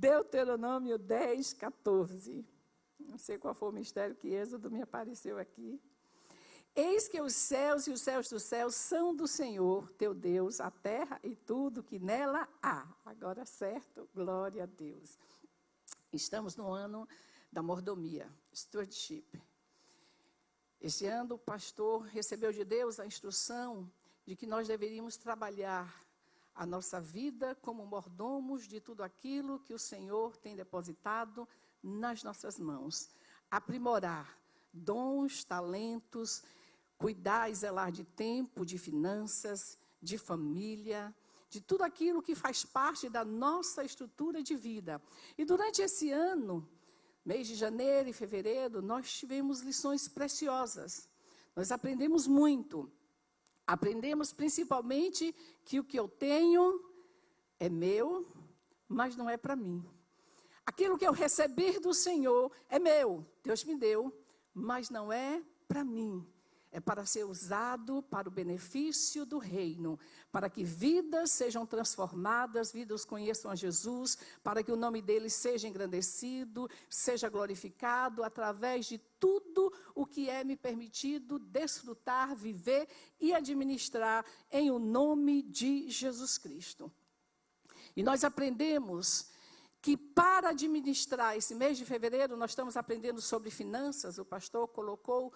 Deuteronômio 10, 14. Não sei qual foi o mistério que Êxodo me apareceu aqui. Eis que os céus e os céus dos céus são do Senhor, teu Deus, a terra e tudo que nela há. Agora, certo? Glória a Deus. Estamos no ano da mordomia, stewardship. Esse ano o pastor recebeu de Deus a instrução de que nós deveríamos trabalhar a nossa vida como mordomos de tudo aquilo que o Senhor tem depositado nas nossas mãos. Aprimorar dons, talentos, cuidar e zelar de tempo, de finanças, de família, de tudo aquilo que faz parte da nossa estrutura de vida. E durante esse ano, mês de janeiro e fevereiro, nós tivemos lições preciosas. Nós aprendemos muito. Aprendemos principalmente que o que eu tenho é meu, mas não é para mim. Aquilo que eu receber do Senhor é meu, Deus me deu, mas não é para mim. É para ser usado para o benefício do reino, para que vidas sejam transformadas, vidas conheçam a Jesus, para que o nome dele seja engrandecido, seja glorificado através de tudo o que é me permitido desfrutar, viver e administrar em o nome de Jesus Cristo. E nós aprendemos que para administrar esse mês de fevereiro, nós estamos aprendendo sobre finanças. O pastor colocou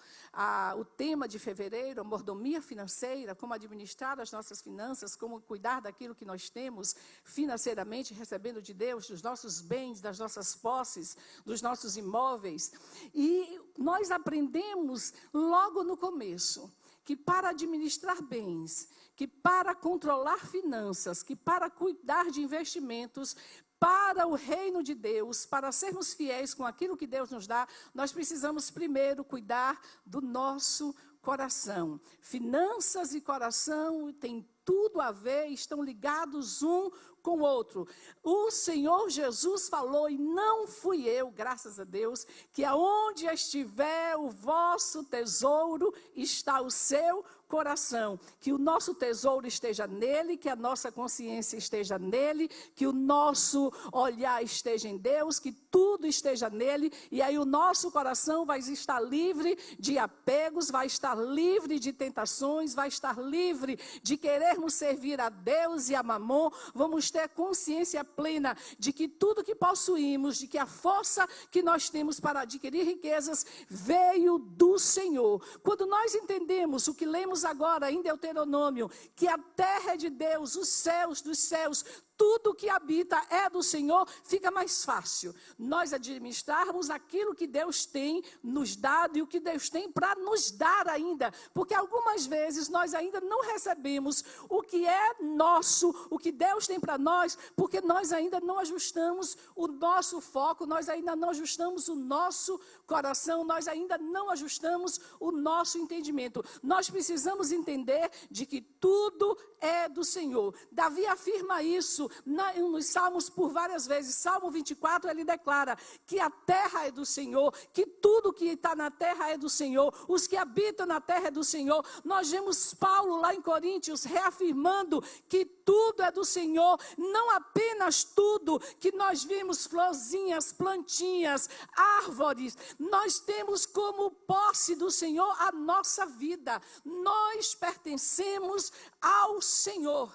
o tema de fevereiro, a mordomia financeira, como administrar as nossas finanças, como cuidar daquilo que nós temos financeiramente, recebendo de Deus, dos nossos bens, das nossas posses, dos nossos imóveis. E nós aprendemos logo no começo que para administrar bens, que para controlar finanças, que para cuidar de investimentos, para o reino de Deus, para sermos fiéis com aquilo que Deus nos dá, nós precisamos primeiro cuidar do nosso coração. Finanças e coração têm tudo a ver, estão ligados um com o outro. O Senhor Jesus falou, e não fui eu, graças a Deus, que aonde estiver o vosso tesouro, está o seu coração. Que o nosso tesouro esteja nele, que a nossa consciência esteja nele, que o nosso olhar esteja em Deus, que tudo esteja nele, e aí o nosso coração vai estar livre de apegos, vai estar livre de tentações, vai estar livre de querermos servir a Deus e a Mamon. Vamos ter consciência plena de que tudo que possuímos, de que a força que nós temos para adquirir riquezas veio do Senhor. Quando nós entendemos o que lemos agora em Deuteronômio, que a terra é de Deus, os céus dos céus, tudo que habita é do Senhor, fica mais fácil nós administrarmos aquilo que Deus tem nos dado e o que Deus tem para nos dar ainda. Porque algumas vezes nós ainda não recebemos o que é nosso, o que Deus tem para nós, porque nós ainda não ajustamos o nosso foco, nós ainda não ajustamos o nosso coração, nós ainda não ajustamos o nosso entendimento. Nós precisamos entender de que tudo é do Senhor. Davi afirma isso nos Salmos por várias vezes. Salmo 24, ele declara que a terra é do Senhor, que tudo que está na terra é do Senhor, os que habitam na terra é do Senhor. Nós vemos Paulo lá em Coríntios reafirmando que tudo é do Senhor, não apenas tudo que nós vimos, florzinhas, plantinhas, árvores, nós temos como posse do Senhor a nossa vida, nós pertencemos ao Senhor.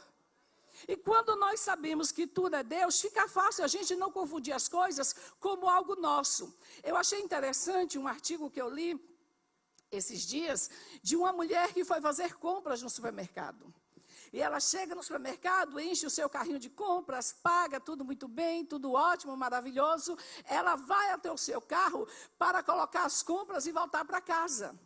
E quando nós sabemos que tudo é Deus, fica fácil a gente não confundir as coisas como algo nosso. Eu achei interessante um artigo que eu li esses dias, de uma mulher que foi fazer compras no supermercado. E ela chega no supermercado, enche o seu carrinho de compras, paga tudo muito bem, tudo ótimo, maravilhoso. Ela vai até o seu carro para colocar as compras e voltar para casa.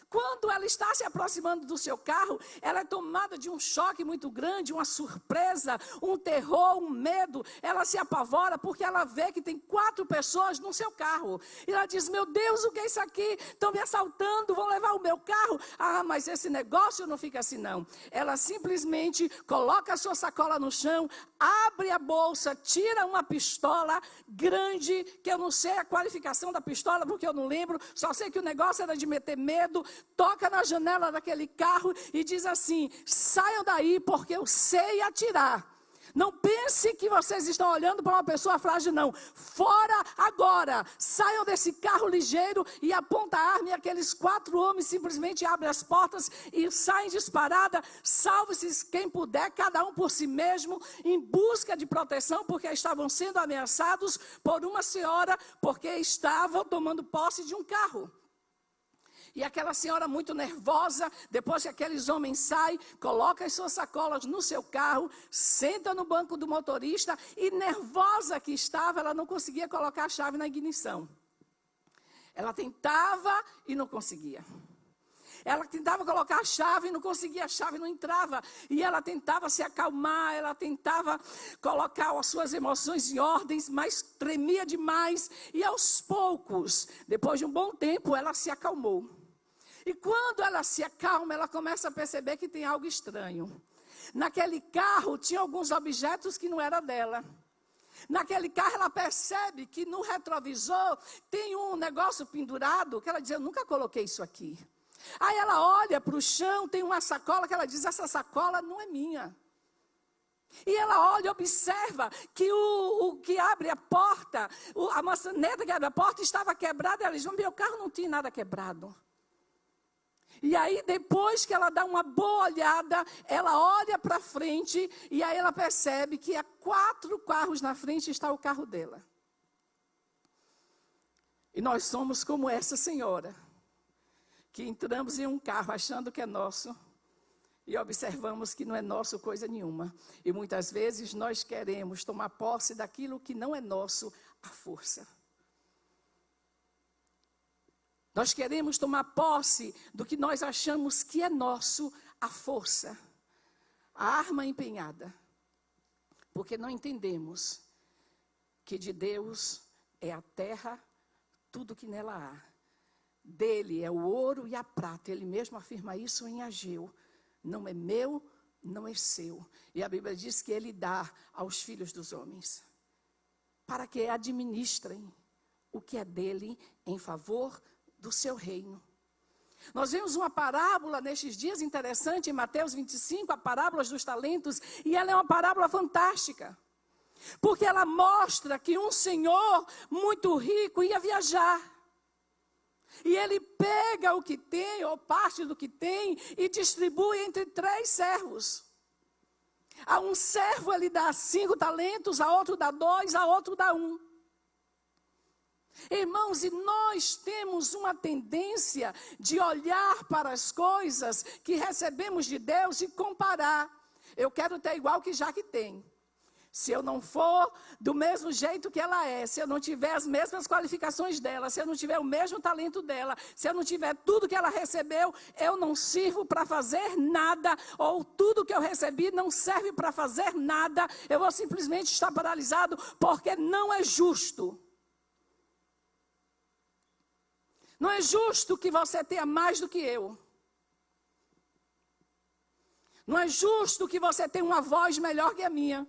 Quando ela está se aproximando do seu carro, ela é tomada de um choque muito grande, uma surpresa, um terror, um medo. Ela se apavora porque ela vê que tem 4 pessoas no seu carro. E ela diz, meu Deus, o que é isso aqui? Estão me assaltando, vão levar o meu carro. Ah, mas esse negócio não fica assim não. Ela simplesmente coloca a sua sacola no chão, abre a bolsa, tira uma pistola grande, que eu não sei a qualificação da pistola, porque eu não lembro, só sei que o negócio era de meter medo, toca na janela daquele carro e diz assim, saiam daí porque eu sei atirar. Não pense que vocês estão olhando para uma pessoa frágil, não. Fora agora. Saiam desse carro ligeiro e aponta a arma e aqueles 4 homens simplesmente abrem as portas e saem disparada. Salve-se quem puder, cada um por si mesmo, em busca de proteção, porque estavam sendo ameaçados por uma senhora, porque estavam tomando posse de um carro. E aquela senhora muito nervosa, depois que aqueles homens saem, coloca as suas sacolas no seu carro, senta no banco do motorista e nervosa que estava, ela não conseguia colocar a chave na ignição. Ela tentava e não conseguia. Ela tentava colocar a chave e não conseguia, a chave não entrava. E ela tentava se acalmar, ela tentava colocar as suas emoções em ordens, mas tremia demais. E aos poucos, depois de um bom tempo, ela se acalmou. E quando ela se acalma, ela começa a perceber que tem algo estranho. Naquele carro tinha alguns objetos que não era dela. Naquele carro ela percebe que no retrovisor tem um negócio pendurado, que ela diz, eu nunca coloquei isso aqui. Aí ela olha para o chão, tem uma sacola que ela diz, essa sacola não é minha. E ela olha e observa que o que abre a porta, a maçaneta que abre a porta estava quebrada. Ela diz, meu carro não tinha nada quebrado. E aí, depois que ela dá uma boa olhada, ela olha para frente e aí ela percebe que há 4 carros na frente está o carro dela. E nós somos como essa senhora, que entramos em um carro achando que é nosso e observamos que não é nosso coisa nenhuma. E muitas vezes nós queremos tomar posse daquilo que não é nosso à força. Nós queremos tomar posse do que nós achamos que é nosso à força. A arma empenhada. Porque não entendemos que de Deus é a terra, tudo que nela há. Dele é o ouro e a prata. Ele mesmo afirma isso em Ageu. Não é meu, não é seu. E a Bíblia diz que ele dá aos filhos dos homens. Para que administrem o que é dele em favor do seu reino. Nós vemos uma parábola nestes dias interessante em Mateus 25, a parábola dos talentos, e ela é uma parábola fantástica, porque ela mostra que um senhor muito rico ia viajar, e ele pega o que tem, ou parte do que tem, e distribui entre 3 servos. A um servo ele dá 5 talentos, a outro dá 2, a outro dá 1. Irmãos, e nós temos uma tendência de olhar para as coisas que recebemos de Deus e comparar. Eu quero ter igual que Jaque tem. Se eu não for do mesmo jeito que ela é, se eu não tiver as mesmas qualificações dela, se eu não tiver o mesmo talento dela, se eu não tiver tudo que ela recebeu, eu não sirvo para fazer nada, ou tudo que eu recebi não serve para fazer nada, eu vou simplesmente estar paralisado, porque não é justo. Não é justo que você tenha mais do que eu. Não é justo que você tenha uma voz melhor que a minha.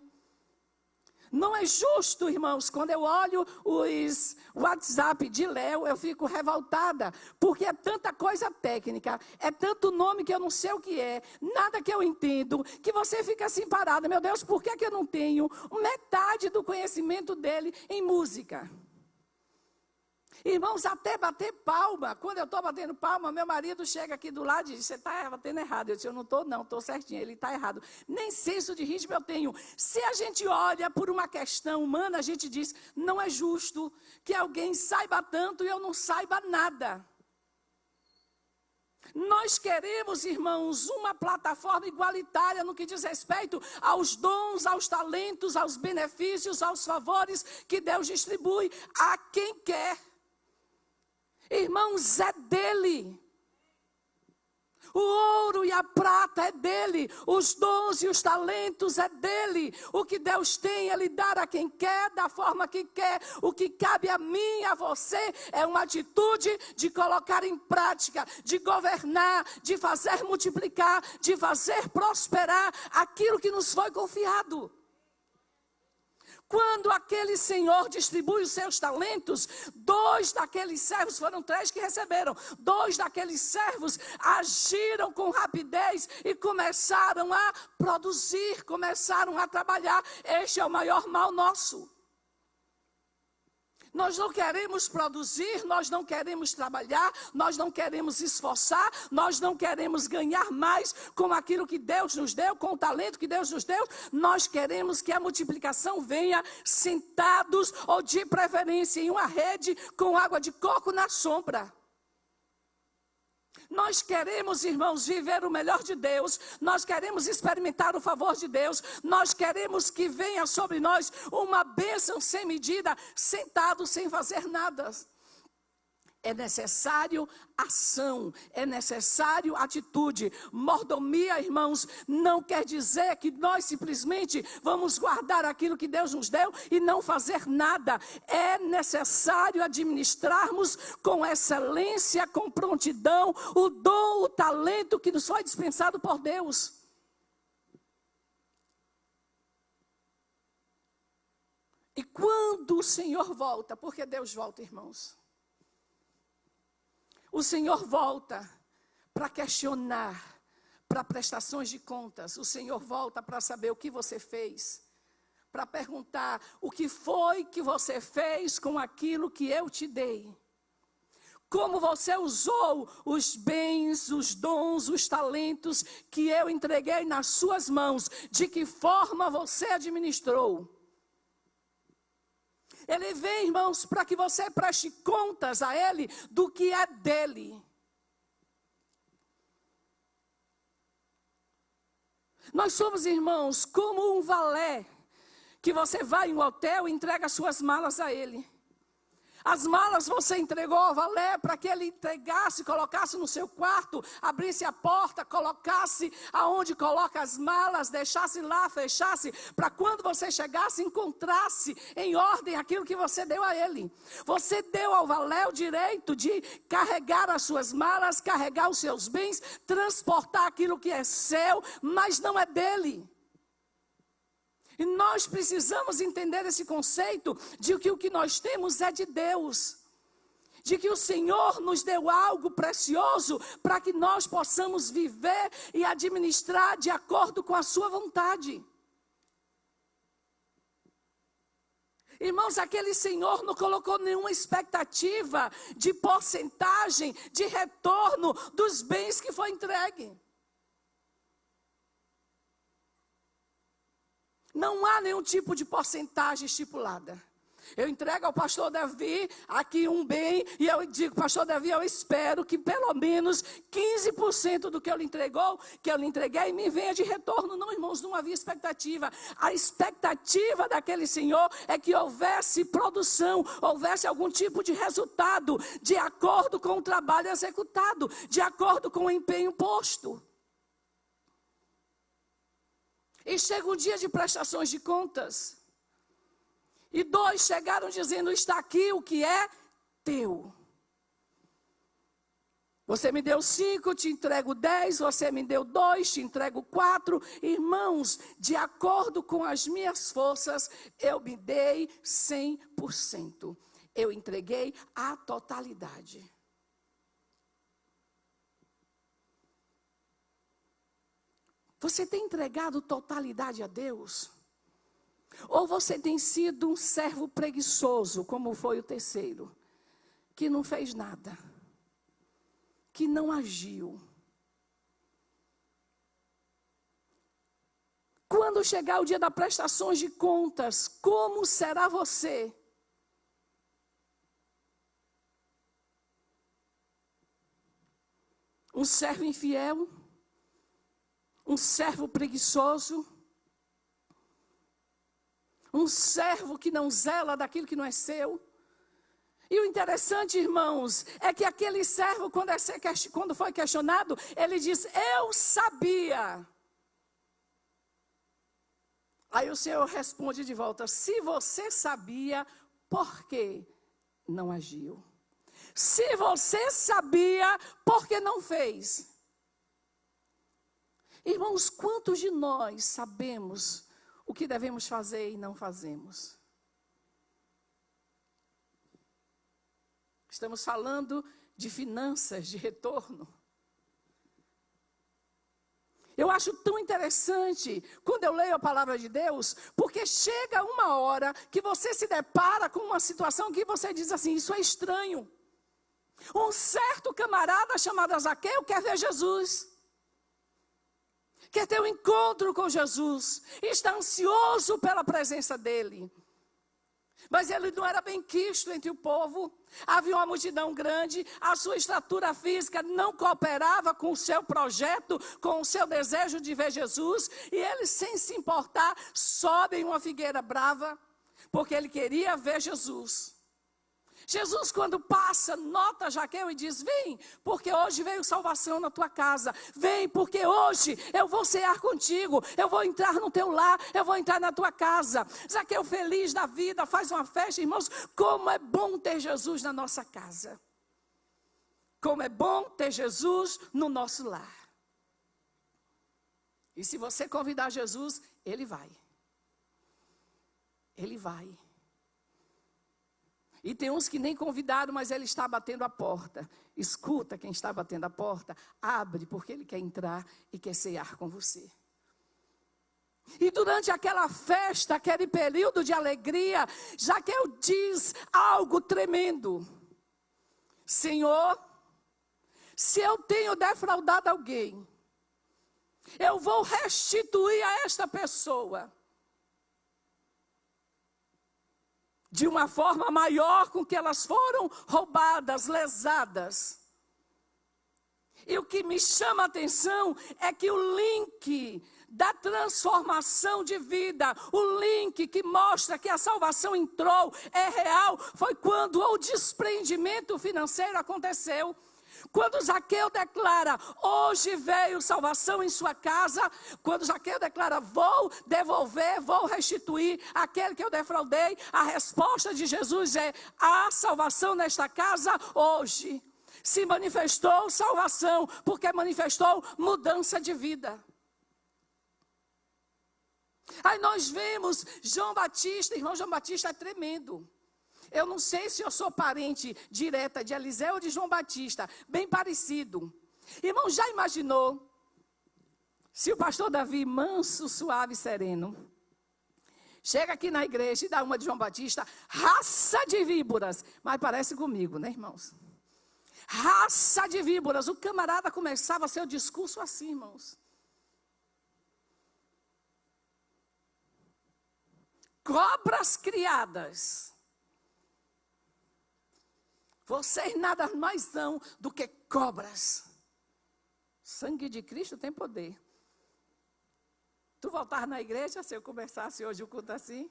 Não é justo, irmãos, quando eu olho os WhatsApp de Léo, eu fico revoltada, porque é tanta coisa técnica, é tanto nome que eu não sei o que é, nada que eu entendo, que você fica assim parada, meu Deus, por que eu não tenho metade do conhecimento dele em música? Irmãos, até bater palma, quando eu estou batendo palma, meu marido chega aqui do lado e diz, você está batendo errado. Eu disse, eu não estou não, estou certinho, ele está errado. Nem senso de ritmo eu tenho. Se a gente olha por uma questão humana, a gente diz, não é justo que alguém saiba tanto e eu não saiba nada. Nós queremos, irmãos, uma plataforma igualitária no que diz respeito aos dons, aos talentos, aos benefícios, aos favores que Deus distribui a quem quer. Irmãos, é dele. O ouro e a prata é dele. Os dons e os talentos é dele. O que Deus tem, ele dá a quem quer, da forma que quer. O que cabe a mim e a você é uma atitude de colocar em prática, de governar, de fazer multiplicar, de fazer prosperar aquilo que nos foi confiado. Quando aquele senhor distribui os seus talentos, 2 daqueles servos, foram 3 que receberam, 2 daqueles servos agiram com rapidez e começaram a produzir, começaram a trabalhar. Este é o maior mal nosso. Nós não queremos produzir, nós não queremos trabalhar, nós não queremos esforçar, nós não queremos ganhar mais com aquilo que Deus nos deu, com o talento que Deus nos deu. Nós queremos que a multiplicação venha sentados ou de preferência em uma rede com água de coco na sombra. Nós queremos, irmãos, viver o melhor de Deus, nós queremos experimentar o favor de Deus, nós queremos que venha sobre nós uma bênção sem medida, sentado sem fazer nada. É necessário ação, é necessário atitude. Mordomia, irmãos, não quer dizer que nós simplesmente vamos guardar aquilo que Deus nos deu e não fazer nada. É necessário administrarmos com excelência, com prontidão, o dom, o talento que nos foi dispensado por Deus. E quando o Senhor volta, porque Deus volta, irmãos? O Senhor volta para questionar, para prestações de contas. O Senhor volta para saber o que você fez. Para perguntar o que foi que você fez com aquilo que eu te dei. Como você usou os bens, os dons, os talentos que eu entreguei nas suas mãos. De que forma você administrou. Ele vem, irmãos, para que você preste contas a Ele do que é dele. Nós somos, irmãos, como um valé, que você vai em um hotel e entrega suas malas a Ele. As malas você entregou ao valé para que ele entregasse, colocasse no seu quarto, abrisse a porta, colocasse aonde coloca as malas, deixasse lá, fechasse, para quando você chegasse, encontrasse em ordem aquilo que você deu a ele. Você deu ao valé o direito de carregar as suas malas, carregar os seus bens, transportar aquilo que é seu, mas não é dele. E nós precisamos entender esse conceito de que o que nós temos é de Deus. De que o Senhor nos deu algo precioso para que nós possamos viver e administrar de acordo com a sua vontade. Irmãos, aquele Senhor não colocou nenhuma expectativa de porcentagem, de retorno dos bens que foi entregue. Não há nenhum tipo de porcentagem estipulada. Eu entrego ao pastor Davi aqui um bem e eu digo, pastor Davi, eu espero que pelo menos 15% do que eu lhe entreguei, me venha de retorno. Não, irmãos, não havia expectativa. A expectativa daquele Senhor é que houvesse produção, houvesse algum tipo de resultado, de acordo com o trabalho executado, de acordo com o empenho posto. E chega um dia de prestações de contas. E 2 chegaram dizendo, está aqui o que é teu. Você me deu 5, te entrego 10. Você me deu 2, te entrego 4. Irmãos, de acordo com as minhas forças, eu me dei 100%. Eu entreguei a totalidade. Você tem entregado totalidade a Deus? Ou você tem sido um servo preguiçoso, como foi o terceiro, que não fez nada, que não agiu? Quando chegar o dia das prestações de contas, como será você? Um servo infiel? Um servo preguiçoso? Um servo que não zela daquilo que não é seu? E o interessante, irmãos, é que aquele servo, quando foi questionado, ele diz, eu sabia. Aí o Senhor responde de volta, se você sabia, por que não agiu? Se você sabia, por que não fez? Irmãos, quantos de nós sabemos o que devemos fazer e não fazemos. Estamos falando de finanças, de retorno. Eu acho tão interessante quando eu leio a palavra de Deus, porque chega uma hora que você se depara com uma situação que você diz assim, isso é estranho. Um certo camarada chamado Zaqueu quer ver Jesus. Quer ter um encontro com Jesus. Está ansioso pela presença dele. Mas ele não era bem quisto entre o povo. Havia uma multidão grande. A sua estatura física não cooperava com o seu projeto, com o seu desejo de ver Jesus. E ele, sem se importar, sobe em uma figueira brava, porque ele queria ver Jesus. Jesus, quando passa, nota Zaqueu e diz, vem, porque hoje veio salvação na tua casa. Vem, porque hoje eu vou cear contigo. Eu vou entrar no teu lar, eu vou entrar na tua casa. Zaqueu feliz da vida, faz uma festa. Irmãos, como é bom ter Jesus na nossa casa. Como é bom ter Jesus no nosso lar. E se você convidar Jesus, ele vai. Ele vai. E tem uns que nem convidaram, mas ele está batendo a porta. Escuta quem está batendo a porta, abre, porque ele quer entrar e quer cear com você. E durante aquela festa, aquele período de alegria, Zaqueu diz algo tremendo. Senhor, se eu tenho defraudado alguém, eu vou restituir a esta pessoa de uma forma maior com que elas foram roubadas, lesadas. E o que me chama a atenção é que o link da transformação de vida, o link que mostra que a salvação entrou, é real, foi quando o desprendimento financeiro aconteceu. Quando Zaqueu declara, hoje veio salvação em sua casa, quando Zaqueu declara, vou devolver, vou restituir aquele que eu defraudei, a resposta de Jesus é, há salvação nesta casa hoje. Se manifestou salvação, porque manifestou mudança de vida. Aí nós vemos João Batista, irmão João Batista é tremendo. Eu não sei se eu sou parente direta de Eliseu ou de João Batista, bem parecido. Irmão, já imaginou se o pastor Davi, manso, suave e sereno, chega aqui na igreja e dá uma de João Batista, raça de víboras, mas parece comigo, né, irmãos? Raça de víboras, o camarada começava seu discurso assim, irmãos. Cobras criadas. Vocês nada mais são do que cobras. Sangue de Cristo tem poder. Tu voltar na igreja, se eu começasse hoje o culto assim?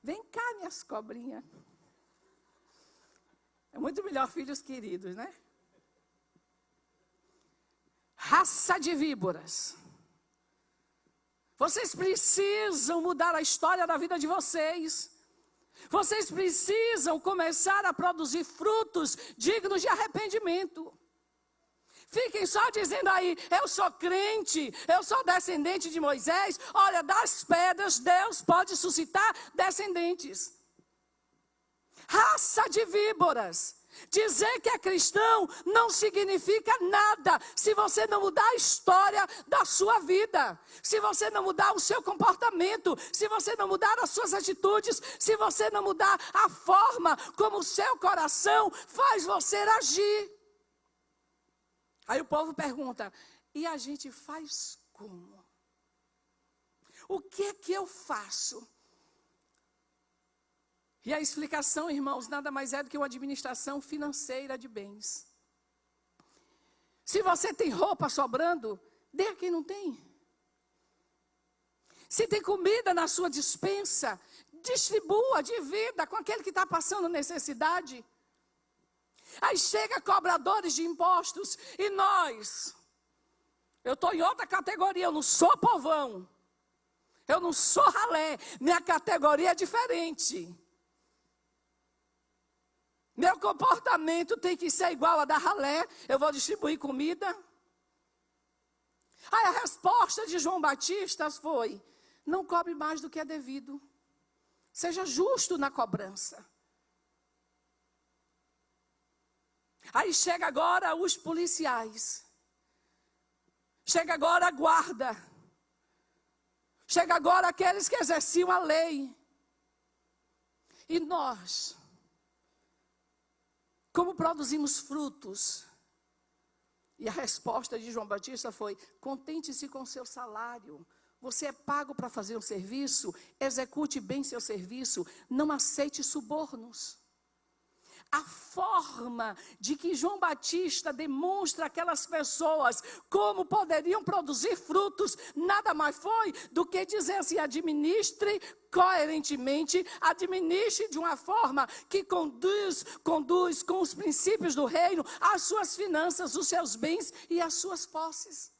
Vem cá, minhas cobrinhas. É muito melhor filhos queridos, né? Raça de víboras. Vocês precisam mudar a história da vida de vocês. Vocês precisam começar a produzir frutos dignos de arrependimento. Fiquem só dizendo aí, eu sou crente, eu sou descendente de Moisés. Olha, das pedras Deus pode suscitar descendentes. Raça de víboras. Dizer que é cristão não significa nada se você não mudar a história da sua vida, se você não mudar o seu comportamento, se você não mudar as suas atitudes, se você não mudar a forma como o seu coração faz você agir. Aí o povo pergunta, e a gente faz como? O que é que eu faço? E a explicação, irmãos, nada mais é do que uma administração financeira de bens. Se você tem roupa sobrando, dê a quem não tem. Se tem comida na sua despensa, distribua, divida com aquele que está passando necessidade. Aí chega cobradores de impostos e nós, eu estou em outra categoria, eu não sou povão, eu não sou ralé, minha categoria é diferente. Meu comportamento tem que ser igual a da ralé, eu vou distribuir comida. Aí a resposta de João Batista foi, Não cobre mais do que é devido. Seja justo na cobrança. Aí chega agora os policiais. Chega agora a guarda. Chega agora aqueles que exerciam a lei. E nós, como produzimos frutos? E a resposta de João Batista foi: contente-se com seu salário. Você é pago para fazer um serviço, execute bem seu serviço, não aceite subornos. A forma de que João Batista demonstra àquelas pessoas como poderiam produzir frutos, nada mais foi do que dizer assim: administre coerentemente, administre de uma forma que conduz com os princípios do reino as suas finanças, os seus bens e as suas posses.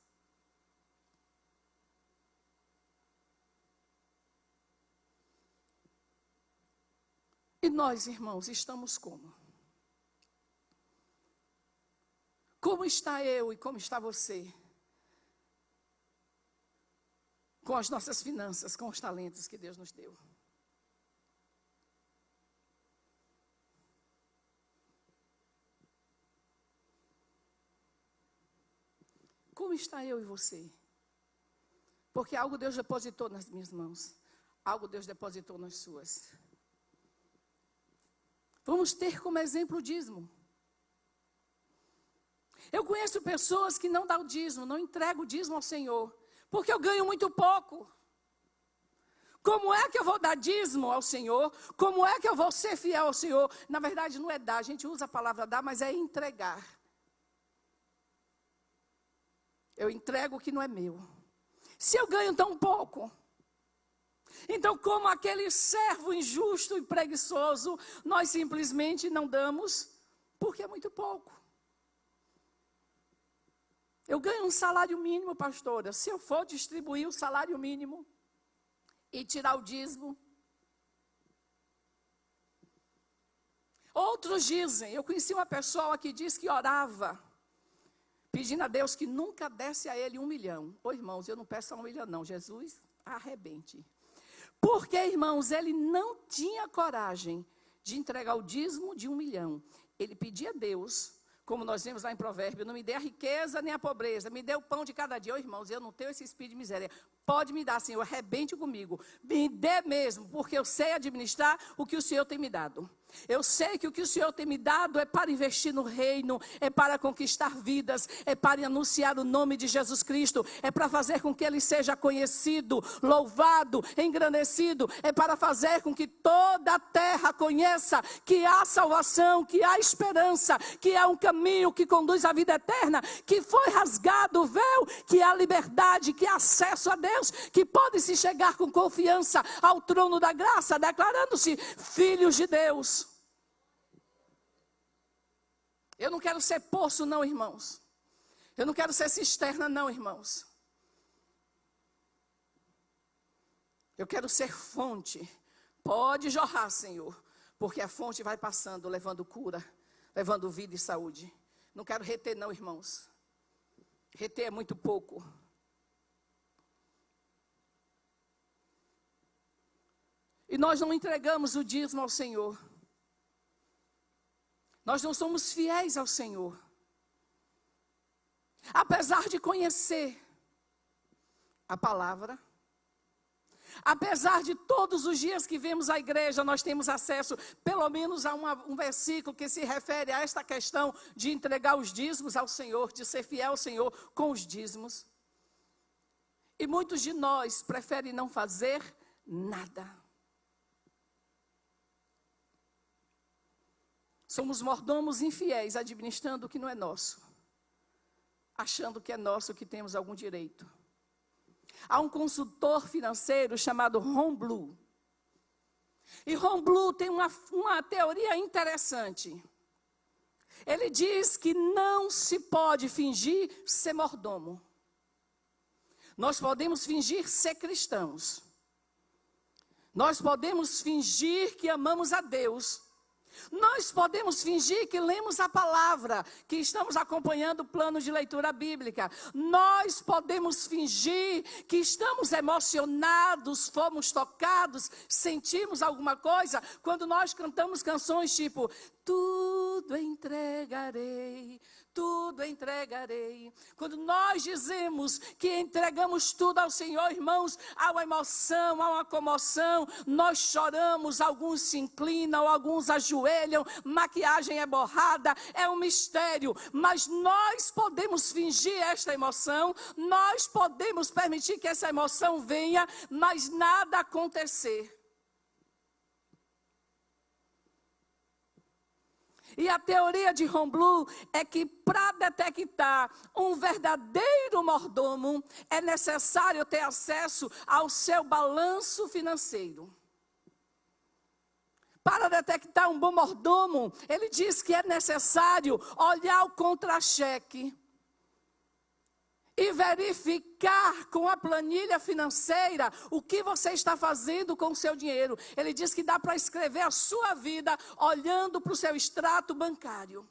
E nós, irmãos, estamos como? Como está eu e como está você? Com as nossas finanças, com os talentos que Deus nos deu. Como está eu e você? Porque algo Deus depositou nas minhas mãos. Algo Deus depositou nas suas. Vamos ter como exemplo o dízimo. Eu conheço pessoas que não dão o dízimo, não entregam o dízimo ao Senhor, porque eu ganho muito pouco. Como é que eu vou dar dízimo ao Senhor? Como é que eu vou ser fiel ao Senhor? Na verdade não é dar, a gente usa a palavra dar, mas é entregar. Eu entrego o que não é meu. Se eu ganho tão pouco, então, como aquele servo injusto e preguiçoso, nós simplesmente não damos, porque é muito pouco. Eu ganho um salário mínimo, pastora. Se eu for distribuir o salário mínimo e tirar o dízimo. Outros dizem, eu conheci uma pessoa que diz que orava, pedindo a Deus que nunca desse a ele 1 milhão. Ô irmãos, eu não peço a 1 milhão não, Jesus arrebente. Porque, irmãos, ele não tinha coragem de entregar o dízimo de 1 milhão. Ele pedia a Deus, como nós vemos lá em Provérbios: não me dê a riqueza nem a pobreza, me dê o pão de cada dia. Ô irmãos, eu não tenho esse espírito de miséria. Pode me dar, Senhor, arrebente comigo. Me dê mesmo, porque eu sei administrar o que o Senhor tem me dado. Eu sei que o que o Senhor tem me dado é para investir no reino, é para conquistar vidas, é para anunciar o nome de Jesus Cristo, é para fazer com que Ele seja conhecido, louvado, engrandecido, é para fazer com que toda a terra conheça que há salvação, que há esperança, que há um caminho que conduz à vida eterna, que foi rasgado o véu, que há liberdade, que há acesso a Deus, que pode se chegar com confiança ao trono da graça, declarando-se filhos de Deus. Eu não quero ser poço não, irmãos. Eu não quero ser cisterna não, irmãos. Eu quero ser fonte. Pode jorrar, Senhor, porque a fonte vai passando, levando cura, levando vida e saúde. Não quero reter não, irmãos. Reter é muito pouco. E nós não entregamos o dízimo ao Senhor. Nós não somos fiéis ao Senhor. Apesar de conhecer a palavra, apesar de todos os dias que vemos a igreja, nós temos acesso pelo menos a um versículo que se refere a esta questão de entregar os dízimos ao Senhor, de ser fiel ao Senhor com os dízimos. E muitos de nós preferem não fazer nada. Somos mordomos infiéis, administrando o que não é nosso, achando que é nosso, que temos algum direito. Há um consultor financeiro chamado Ron Blue. E Ron Blue tem uma teoria interessante. Ele diz que não se pode fingir ser mordomo. Nós podemos fingir ser cristãos. Nós podemos fingir que amamos a Deus. Nós podemos fingir que lemos a palavra, que estamos acompanhando o plano de leitura bíblica. Nós podemos fingir que estamos emocionados, fomos tocados, sentimos alguma coisa, quando nós cantamos canções tipo: tudo entregarei, tudo entregarei. Quando nós dizemos que entregamos tudo ao Senhor, irmãos, há uma emoção, há uma comoção, nós choramos, alguns se inclinam, alguns ajoelham, maquiagem é borrada, é um mistério, mas nós podemos fingir esta emoção, nós podemos permitir que essa emoção venha, mas nada acontecer. E a teoria de Ron Blue é que para detectar um verdadeiro mordomo, é necessário ter acesso ao seu balanço financeiro. Para detectar um bom mordomo, ele diz que é necessário olhar o contra-cheque e verificar com a planilha financeira o que você está fazendo com o seu dinheiro. Ele diz que dá para escrever a sua vida olhando para o seu extrato bancário.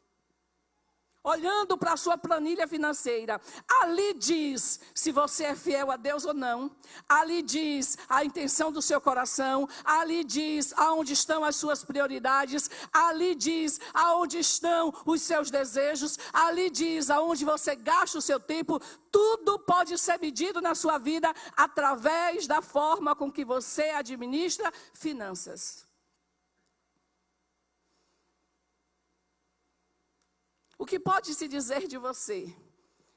Olhando para a sua planilha financeira, ali diz se você é fiel a Deus ou não, ali diz a intenção do seu coração, ali diz aonde estão as suas prioridades, ali diz aonde estão os seus desejos, ali diz aonde você gasta o seu tempo. Tudo pode ser medido na sua vida através da forma com que você administra finanças. O que pode se dizer de você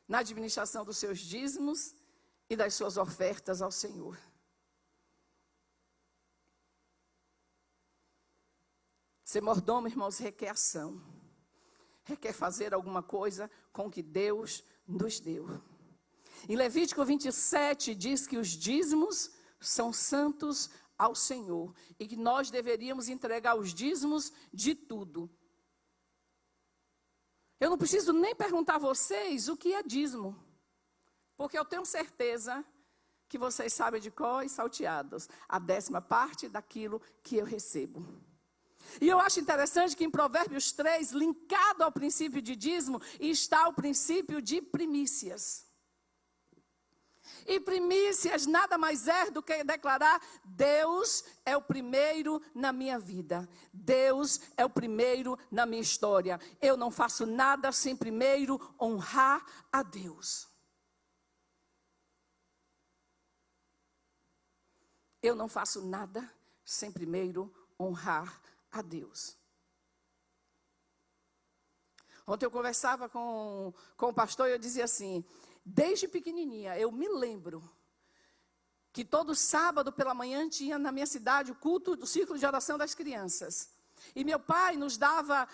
na administração dos seus dízimos e das suas ofertas ao Senhor? Ser mordomo, irmãos, requer ação. Requer fazer alguma coisa com o que Deus nos deu. Em Levítico 27 diz que os dízimos são santos ao Senhor e que nós deveríamos entregar os dízimos de tudo. Eu não preciso nem perguntar a vocês o que é dízimo, porque eu tenho certeza que vocês sabem de cor e salteados a 10ª parte daquilo que eu recebo. E eu acho interessante que em Provérbios 3, linkado ao princípio de dízimo, está o princípio de primícias. E primícias nada mais é do que declarar: Deus é o primeiro na minha vida. Deus é o primeiro na minha história. Eu não faço nada sem primeiro honrar a Deus. Eu não faço nada sem primeiro honrar a Deus. Ontem eu conversava com o pastor e eu dizia assim: desde pequenininha, eu me lembro que todo sábado pela manhã tinha na minha cidade o culto do círculo de oração das crianças. E meu pai nos dava,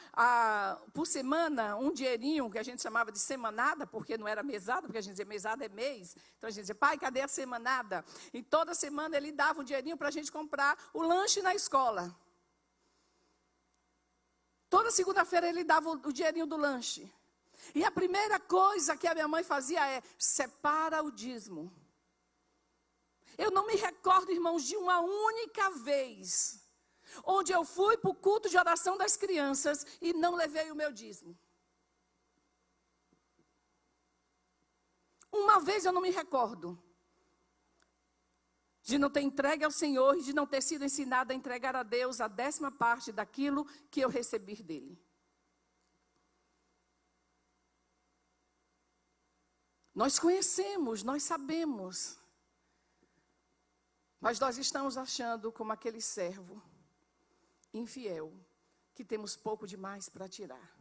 por semana, um dinheirinho que a gente chamava de semanada, porque não era mesada, porque a gente dizia mesada é mês. Então a gente dizia: pai, cadê a semanada? E toda semana ele dava um dinheirinho para a gente comprar o lanche na escola. Toda segunda-feira ele dava o dinheirinho do lanche. E a primeira coisa que a minha mãe fazia é: separa o dízimo. Eu não me recordo, irmãos, de uma única vez onde eu fui para o culto de oração das crianças e não levei o meu dízimo. Uma vez eu não me recordo de não ter entregue ao Senhor e de não ter sido ensinada a entregar a Deus a 10ª parte daquilo que eu recebi dele. Nós conhecemos, nós sabemos, mas nós estamos achando como aquele servo infiel, que temos pouco demais para tirar.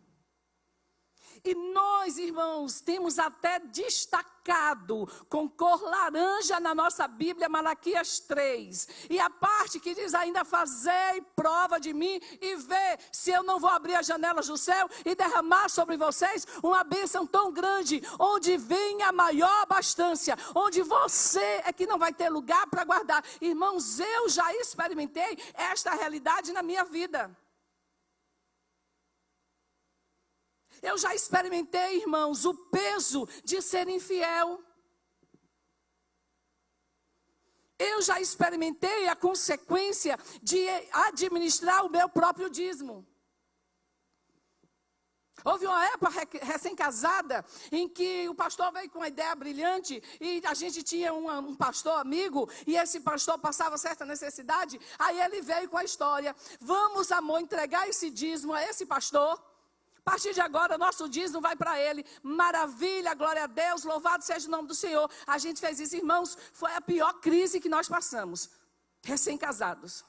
E nós, irmãos, temos até destacado com cor laranja na nossa Bíblia, Malaquias 3. E a parte que diz ainda: fazei prova de mim e vê se eu não vou abrir as janelas do céu e derramar sobre vocês uma bênção tão grande, onde vem a maior abastança, onde você é que não vai ter lugar para guardar. Irmãos, eu já experimentei esta realidade na minha vida. Eu já experimentei, irmãos, o peso de ser infiel. Eu já experimentei a consequência de administrar o meu próprio dízimo. Houve uma época recém-casada em que o pastor veio com uma ideia brilhante e a gente tinha um pastor amigo e esse pastor passava certa necessidade. Aí ele veio com a história: vamos, amor, entregar esse dízimo a esse pastor. A partir de agora, nosso dízimo vai para ele. Maravilha, glória a Deus, louvado seja o nome do Senhor. A gente fez isso, irmãos, foi a pior crise que nós passamos, recém-casados.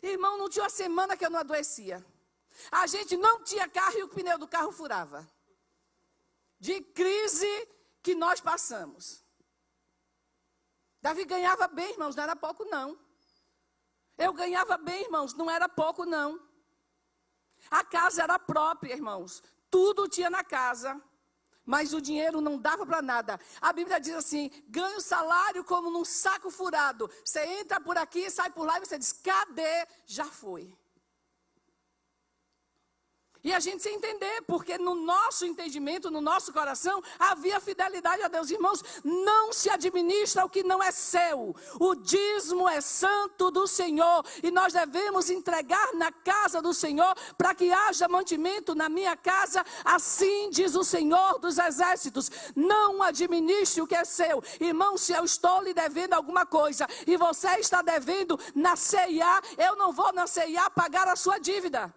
Irmão, não tinha uma semana que eu não adoecia. A gente não tinha carro e o pneu do carro furava. De crise que nós passamos. Davi ganhava bem, irmãos, não era pouco não. Eu ganhava bem, irmãos, não era pouco não. A casa era própria, irmãos. Tudo tinha na casa, mas o dinheiro não dava para nada. A Bíblia diz assim: ganha o salário como num saco furado. Você entra por aqui, sai por lá e você diz: cadê? Já foi. E a gente sem entender, porque no nosso entendimento, no nosso coração, havia fidelidade a Deus. Irmãos, não se administra o que não é seu. O dízimo é santo do Senhor. E nós devemos entregar na casa do Senhor, para que haja mantimento na minha casa. Assim diz o Senhor dos Exércitos: não administre o que é seu. Irmão, se eu estou lhe devendo alguma coisa, e você está devendo na CIA, eu não vou na CIA pagar a sua dívida.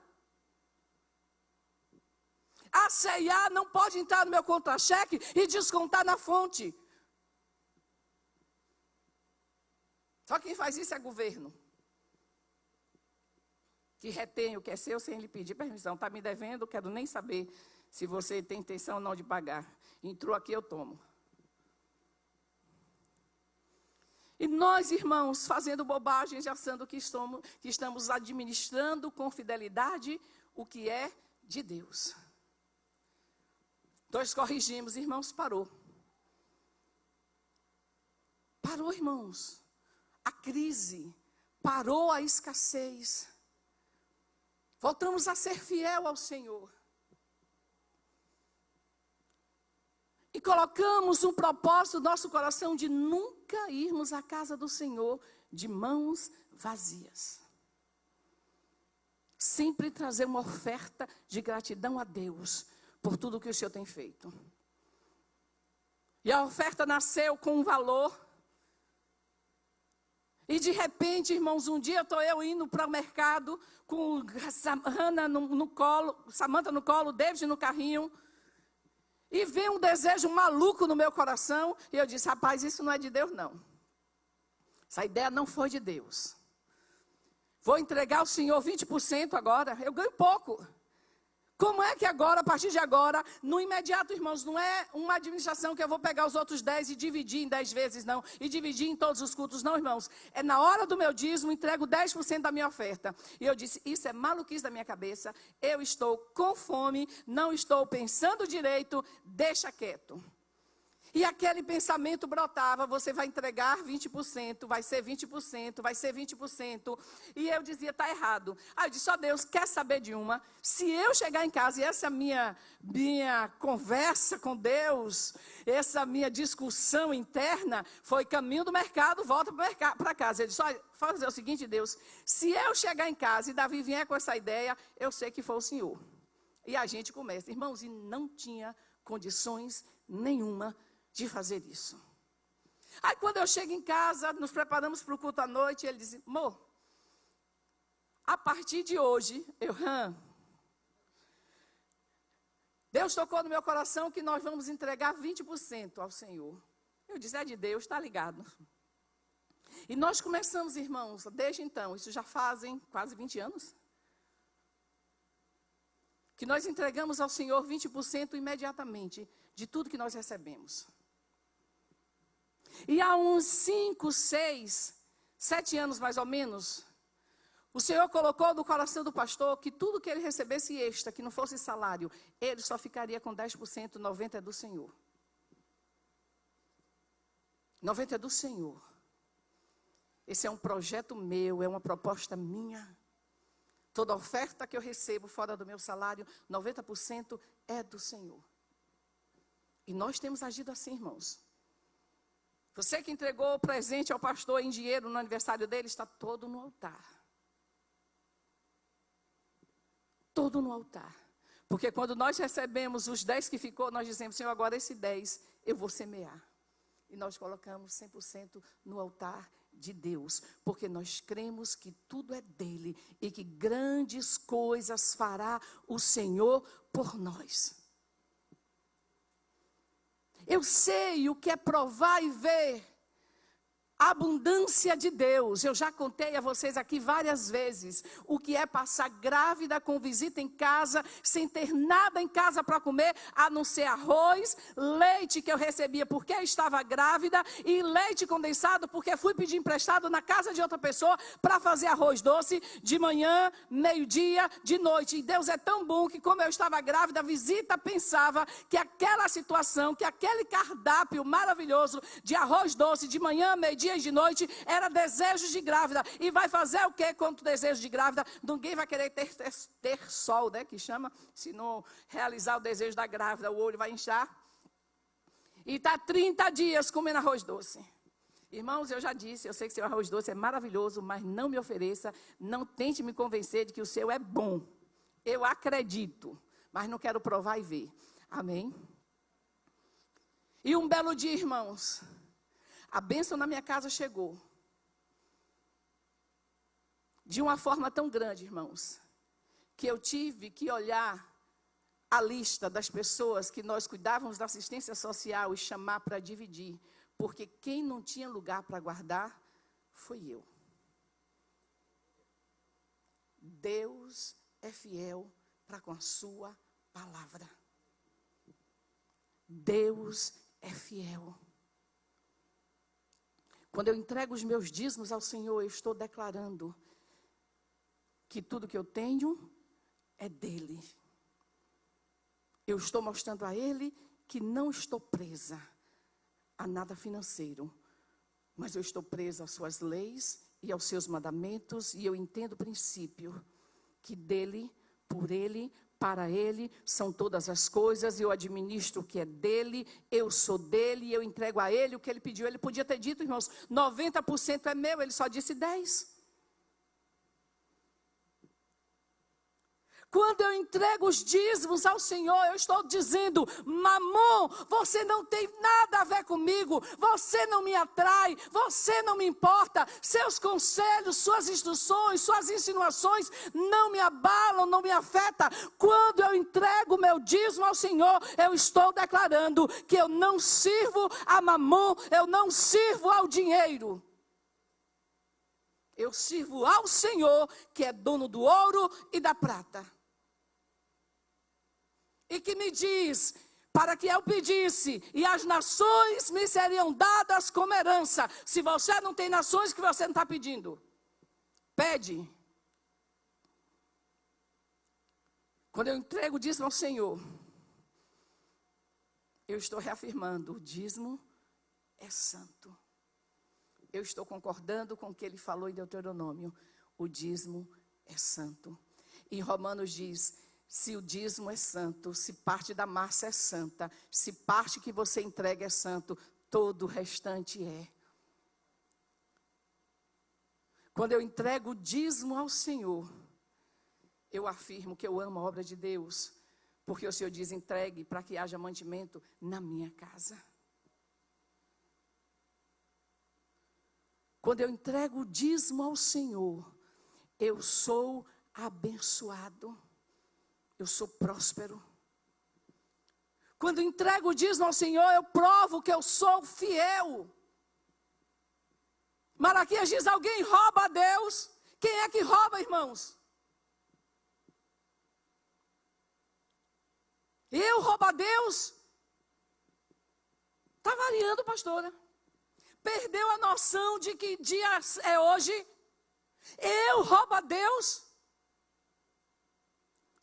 A CIA não pode entrar no meu contra-cheque e descontar na fonte. Só quem faz isso é governo. Que retém o que é seu sem lhe pedir permissão. Está me devendo, quero nem saber se você tem intenção ou não de pagar. Entrou aqui, eu tomo. E nós, irmãos, fazendo bobagens, achando que estamos administrando com fidelidade o que é de Deus. Nós corrigimos, irmãos, parou. Parou, irmãos. A crise, parou a escassez. Voltamos a ser fiel ao Senhor. E colocamos um propósito no nosso coração de nunca irmos à casa do Senhor de mãos vazias. Sempre trazer uma oferta de gratidão a Deus por tudo que o Senhor tem feito. E a oferta nasceu com um valor. E de repente, irmãos, um dia estou eu indo para o mercado com Samantha no colo, David no carrinho. E veio um desejo maluco no meu coração. E eu disse: rapaz, isso não é de Deus não. Essa ideia não foi de Deus. Vou entregar ao Senhor 20% agora. Eu ganho pouco. Como é que agora, a partir de agora, no imediato, irmãos, não é uma administração que eu vou pegar os outros 10 e dividir em 10 vezes, não. E dividir em todos os cultos, não, irmãos. É na hora do meu dízimo, entrego 10% da minha oferta. E eu disse: isso é maluquice da minha cabeça. Eu estou com fome, não estou pensando direito, deixa quieto. E aquele pensamento brotava: você vai entregar 20%, vai ser 20%, vai ser 20%. E eu dizia: está errado. Aí eu disse: ó Deus, quer saber de uma? Se eu chegar em casa e essa minha conversa com Deus, essa minha discussão interna, foi caminho do mercado, volta para casa. Ele disse: olha, fazer o seguinte, Deus, se eu chegar em casa e Davi vier com essa ideia, eu sei que foi o Senhor. E a gente começa, irmãos, e não tinha condições nenhuma de fazer isso. Aí quando eu chego em casa, nos preparamos para o culto à noite, ele diz: amor, a partir de hoje, Deus tocou no meu coração que nós vamos entregar 20% ao Senhor. Eu disse: é de Deus, está ligado. E nós começamos, irmãos, desde então, isso já fazem quase 20 anos, que nós entregamos ao Senhor 20% imediatamente de tudo que nós recebemos. E há uns 5, 6, 7 anos mais ou menos, o Senhor colocou no coração do pastor que tudo que ele recebesse extra, que não fosse salário, ele só ficaria com 10%, 90% é do Senhor. 90% é do Senhor. Esse é um projeto meu, é uma proposta minha. Toda oferta que eu recebo fora do meu salário, 90% é do Senhor. E nós temos agido assim, irmãos. Você que entregou o presente ao pastor em dinheiro no aniversário dele, está todo no altar. Todo no altar. Porque quando nós recebemos os 10 que ficou, nós dizemos, Senhor, agora esse 10 eu vou semear. E nós colocamos 100% no altar de Deus, porque nós cremos que tudo é dele e que grandes coisas fará o Senhor por nós. Eu sei o que é provar e ver a abundância de Deus. Eu já contei a vocês aqui várias vezes o que é passar grávida com visita em casa, sem ter nada em casa para comer, a não ser arroz, leite que eu recebia porque estava grávida e leite condensado porque fui pedir emprestado na casa de outra pessoa para fazer arroz doce de manhã, meio-dia, de noite. E Deus é tão bom que, como eu estava grávida, a visita pensava que aquela situação, que aquele cardápio maravilhoso de arroz doce de manhã, meio-dia e de noite, era desejo de grávida. E vai fazer o que quanto desejo de grávida? Ninguém vai querer ter sol, né, que chama, se não realizar o desejo da grávida, o olho vai inchar. E está 30 dias comendo arroz doce. Irmãos, eu já disse, eu sei que seu arroz doce é maravilhoso, mas não me ofereça, não tente me convencer de que o seu é bom. Eu acredito, mas não quero provar e ver. Amém? E um belo dia, irmãos, a bênção na minha casa chegou. De uma forma tão grande, irmãos, que eu tive que olhar a lista das pessoas que nós cuidávamos da assistência social e chamar para dividir. Porque quem não tinha lugar para guardar, foi eu. Deus é fiel para com a sua palavra. Deus é fiel. Quando eu entrego os meus dízimos ao Senhor, eu estou declarando que tudo que eu tenho é dele. Eu estou mostrando a ele que não estou presa a nada financeiro, mas eu estou presa às suas leis e aos seus mandamentos, e eu entendo o princípio que dele, por ele, para ele são todas as coisas, eu administro o que é dele, eu sou dele, e eu entrego a ele o que ele pediu. Ele podia ter dito, irmãos, 90% é meu, ele só disse 10%. Quando eu entrego os dízimos ao Senhor, eu estou dizendo, Mamon, você não tem nada a ver comigo, você não me atrai, você não me importa, seus conselhos, suas instruções, suas insinuações não me abalam, não me afetam. Quando eu entrego o meu dízimo ao Senhor, eu estou declarando que eu não sirvo a Mamon, eu não sirvo ao dinheiro. Eu sirvo ao Senhor, que é dono do ouro e da prata. E que me diz, para que eu pedisse, e as nações me seriam dadas como herança. Se você não tem nações que você não está pedindo, pede. Quando eu entrego o dízimo ao Senhor, eu estou reafirmando, o dízimo é santo. Eu estou concordando com o que ele falou em Deuteronômio, o dízimo é santo. Em Romanos diz, se o dízimo é santo, se parte da massa é santa, se parte que você entrega é santo, todo o restante é. Quando eu entrego o dízimo ao Senhor, eu afirmo que eu amo a obra de Deus, porque o Senhor diz, entregue para que haja mantimento na minha casa. Quando eu entrego o dízimo ao Senhor, eu sou abençoado. Eu sou próspero. Quando entrego o dízimo ao Senhor, eu provo que eu sou fiel. Malaquias diz, alguém rouba a Deus? Quem é que rouba, irmãos? Eu roubo a Deus? Está variando, pastora. Perdeu a noção de que dia é hoje? Eu roubo a Deus?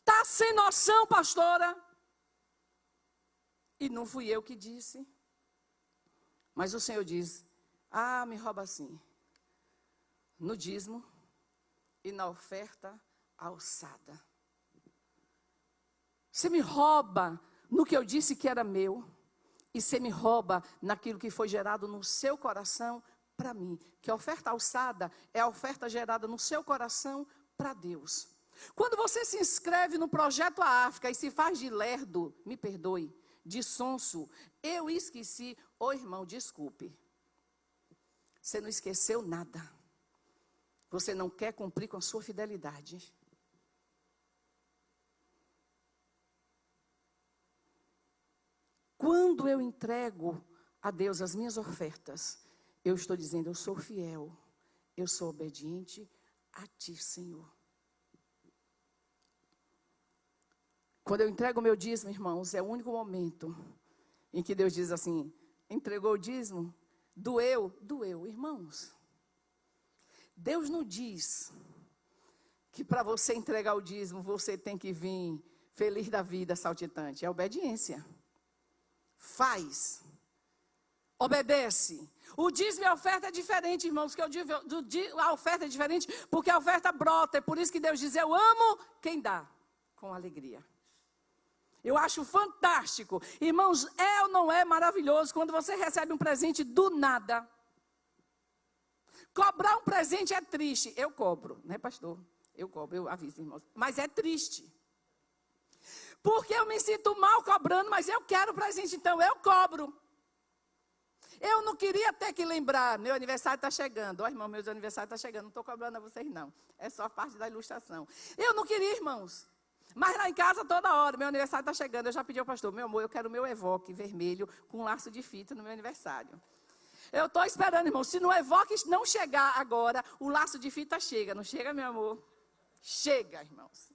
Está sem noção, pastora? E não fui eu que disse. Mas o Senhor diz, me rouba assim. No dízimo e na oferta alçada. Você me rouba no que eu disse que era meu. E você me rouba naquilo que foi gerado no seu coração para mim. Que a oferta alçada é a oferta gerada no seu coração para Deus. Quando você se inscreve no Projeto África e se faz de lerdo, me perdoe, de sonso, eu esqueci. Ô irmão, desculpe. Você não esqueceu nada. Você não quer cumprir com a sua fidelidade. Quando eu entrego a Deus as minhas ofertas, eu estou dizendo, eu sou fiel, eu sou obediente a Ti, Senhor. Quando eu entrego o meu dízimo, irmãos, é o único momento em que Deus diz assim, entregou o dízimo, doeu, doeu. Irmãos, Deus não diz que para você entregar o dízimo, você tem que vir feliz da vida, saltitante. É obediência. Faz. Obedece. O dízimo e a oferta é diferente, irmãos, que a oferta é diferente porque a oferta brota. É por isso que Deus diz, eu amo quem dá com alegria. Eu acho fantástico. Irmãos, é ou não é maravilhoso quando você recebe um presente do nada? Cobrar um presente é triste. Eu cobro, né, pastor? Eu cobro, eu aviso, irmãos. Mas é triste. Porque eu me sinto mal cobrando, mas eu quero presente, então eu cobro. Eu não queria ter que lembrar, meu aniversário está chegando. Ó, irmão, meu aniversário está chegando, não estou cobrando a vocês, não. É só parte da ilustração. Eu não queria, irmãos. Mas lá em casa, toda hora, meu aniversário está chegando. Eu já pedi ao pastor, meu amor, eu quero o meu Evoque vermelho com um laço de fita no meu aniversário. Eu estou esperando, irmão. Se no Evoque não chegar agora, o laço de fita chega. Não chega, meu amor? Chega, irmãos.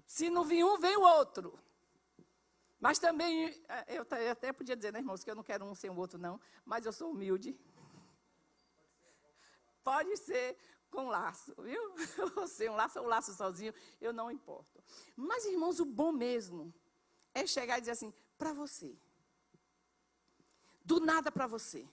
Se não vir um, vem o outro. Mas também, eu até podia dizer, né, irmãos, que eu não quero um sem o outro, não. Mas eu sou humilde. Pode ser com laço, viu? Ou sem um laço ou um laço sozinho, eu não importo. Mas, irmãos, o bom mesmo é chegar e dizer assim, para você. Do nada para você.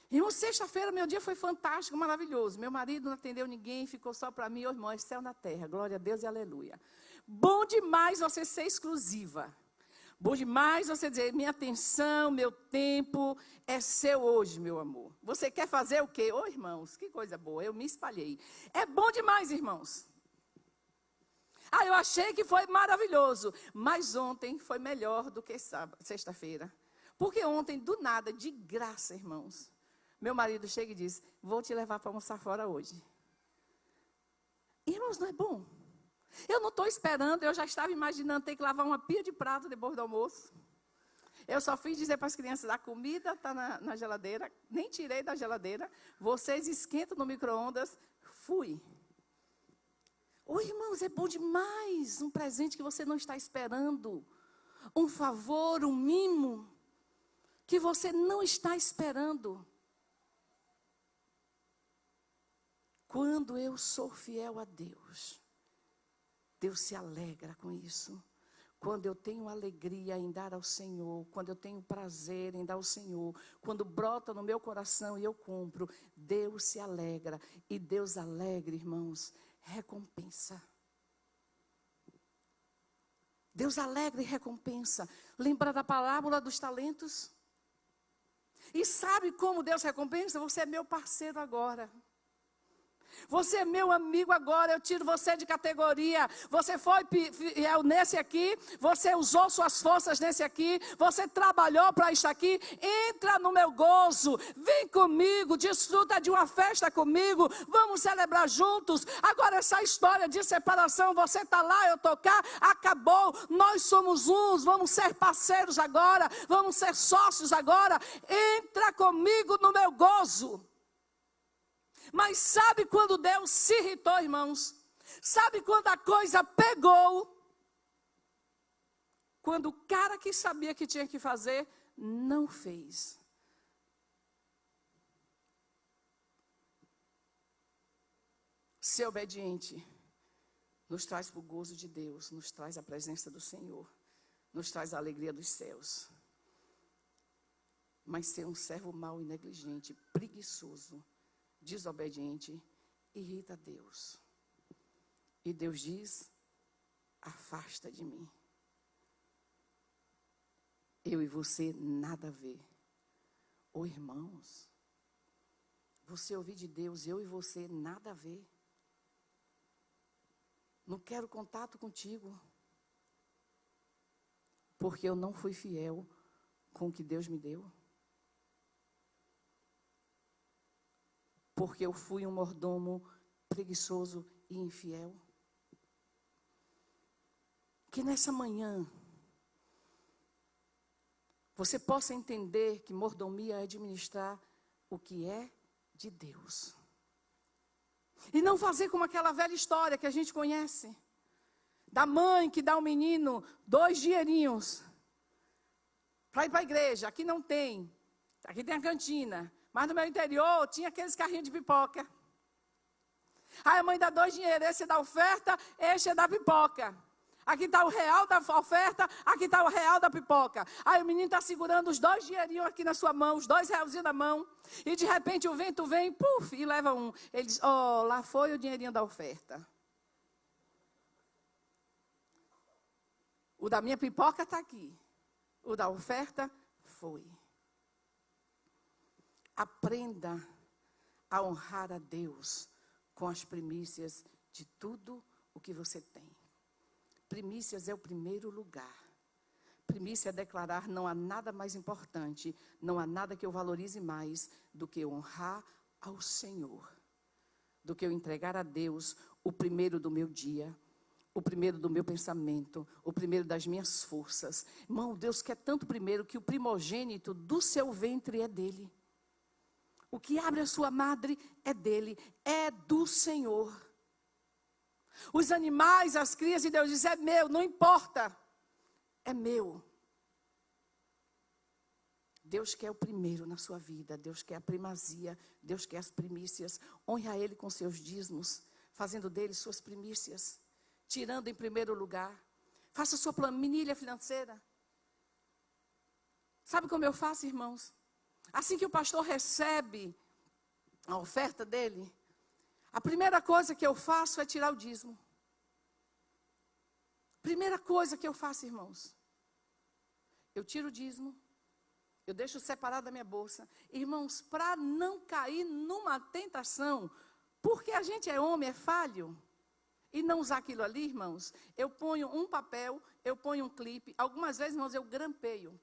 Irmão, sexta-feira, meu dia foi fantástico, maravilhoso. Meu marido não atendeu ninguém, ficou só para mim. Ô, irmão, é céu na terra, glória a Deus e aleluia. Bom demais você ser exclusiva. Bom demais você dizer, minha atenção, meu tempo é seu hoje, meu amor. Você quer fazer o quê? Ô, irmãos, que coisa boa, eu me espalhei. É bom demais, irmãos. Eu achei que foi maravilhoso, mas ontem foi melhor do que sexta-feira. Porque ontem, do nada, de graça, irmãos, meu marido chega e diz, vou te levar para almoçar fora hoje. Irmãos, não é bom? Eu não estou esperando, eu já estava imaginando ter que lavar uma pia de prato depois do almoço. Eu só fiz dizer para as crianças, a comida está na geladeira, nem tirei da geladeira, vocês esquentam no micro-ondas, fui. Ô, irmãos, é bom demais, um presente que você não está esperando, um favor, um mimo, que você não está esperando. Quando eu sou fiel a Deus, Deus se alegra com isso. Quando eu tenho alegria em dar ao Senhor, quando eu tenho prazer em dar ao Senhor, quando brota no meu coração e eu cumpro, Deus se alegra. E Deus alegre, irmãos, recompensa. Deus alegre e recompensa. Lembra da parábola dos talentos? E sabe como Deus recompensa? Você é meu parceiro agora. Você é meu amigo agora, eu tiro você de categoria. Você foi fiel nesse aqui, você usou suas forças nesse aqui, você trabalhou para isso aqui. Entra no meu gozo, vem comigo, desfruta de uma festa comigo, vamos celebrar juntos. Agora essa história de separação, você está lá, eu estou cá, acabou. Nós somos uns, vamos ser parceiros agora, vamos ser sócios agora. Entra comigo no meu gozo. Mas sabe quando Deus se irritou, irmãos? Sabe quando a coisa pegou? Quando o cara que sabia que tinha que fazer, não fez. Ser obediente nos traz para o gozo de Deus, nos traz a presença do Senhor, nos traz a alegria dos céus. Mas ser um servo mau e negligente, preguiçoso, desobediente, irrita a Deus. E Deus diz, afasta de mim. Eu e você nada a ver. Ô irmãos, você ouvir de Deus, eu e você, nada a ver. Não quero contato contigo. Porque eu não fui fiel com o que Deus me deu. Porque eu fui um mordomo preguiçoso e infiel. Que nessa manhã você possa entender que mordomia é administrar o que é de Deus. E não fazer como aquela velha história que a gente conhece. Da mãe que dá ao menino 2 dinheirinhos para ir para a igreja. Aqui não tem. Aqui tem a cantina. Mas no meu interior tinha aqueles carrinhos de pipoca. Aí a mãe dá 2 dinheiros. Esse é da oferta, esse é da pipoca. Aqui está o real da oferta, aqui está o real da pipoca. Aí o menino está segurando os 2 dinheirinhos aqui na sua mão, os 2 realzinhos na mão. E de repente o vento vem, puf, e leva um. Ele diz, lá foi o dinheirinho da oferta. O da minha pipoca está aqui. O da oferta foi. Aprenda a honrar a Deus com as primícias de tudo o que você tem. Primícias é o primeiro lugar. Primícia é declarar: não há nada mais importante, não há nada que eu valorize mais do que honrar ao Senhor. Do que eu entregar a Deus o primeiro do meu dia, o primeiro do meu pensamento, o primeiro das minhas forças. Irmão, Deus quer tanto primeiro que o primogênito do seu ventre é dele. O que abre a sua madre é dele, é do Senhor. Os animais, as crias de Deus dizem, é meu, não importa, é meu. Deus quer o primeiro na sua vida, Deus quer a primazia, Deus quer as primícias. Honre a Ele com seus dízimos, fazendo dele suas primícias. Tirando em primeiro lugar. Faça sua planilha financeira. Sabe como eu faço, irmãos? Assim que o pastor recebe a oferta dele, a primeira coisa que eu faço é tirar o dízimo. Primeira coisa que eu faço, irmãos. Eu tiro o dízimo. Eu deixo separado da minha bolsa. Irmãos, para não cair numa tentação, porque a gente é homem, é falho. E não usar aquilo ali, irmãos, eu ponho um papel, eu ponho um clipe. Algumas vezes, irmãos, eu grampeio.